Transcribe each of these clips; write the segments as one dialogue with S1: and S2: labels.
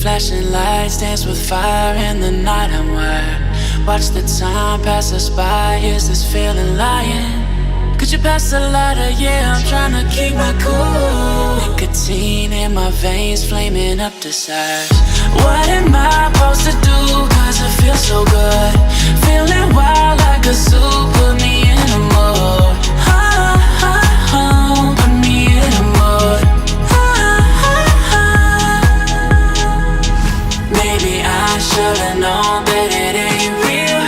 S1: flashing lights dance with fire in the night. I'm wired. Watch the time pass us by. Is this feeling lying? Could you pass the lighter? Yeah, I'm trying to keep my cool. Nicotine in my veins, flaming up desires. What am I supposed to do? Cause it feels so good. Feeling wild like a zoo. Put me in a mood. Put me in a mood. Maybe I should've known that it ain't real.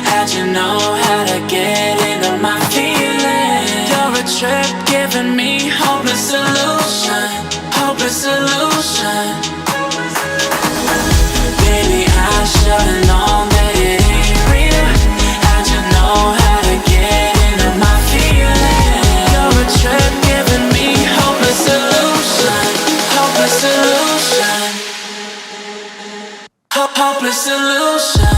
S1: How'd you know how to get into my feelings? You're a trip giving me hopeless solution. Hopeless solution. Baby, I should've known that it ain't real. How'd you know how to get into my feelings? You're a trip giving me hopeless solution. Hopeless solution. Hopeless solution.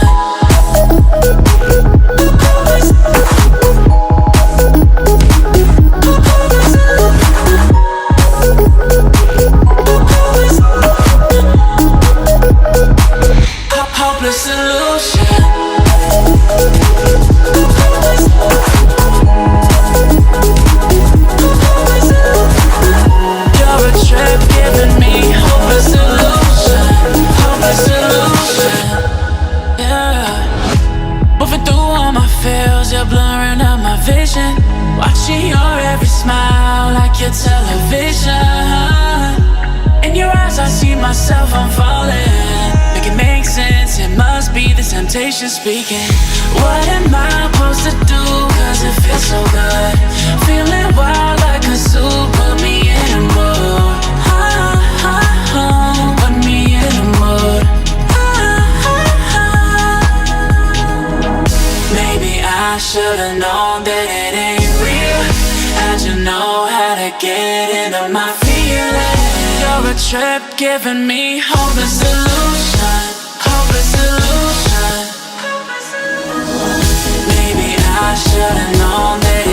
S1: Hopeless solution. You're a trip giving me hopeless solution. Hopeless solution. Yeah. Moving through all my feels, you're blurring out my vision. Watching your every smile like your television. In your eyes I see myself, I'm falling. Make it make sense, it must be the temptation speaking. What am I supposed to do? Cause it feels so good. Feeling wild like a zoo. Put me in a mood. Put me in a mood. Maybe I should've known that it ain't real. How'd you know how to get into my feelings? You're a trip giving me hopeless solution. Hopeless solution. Maybe I should've known that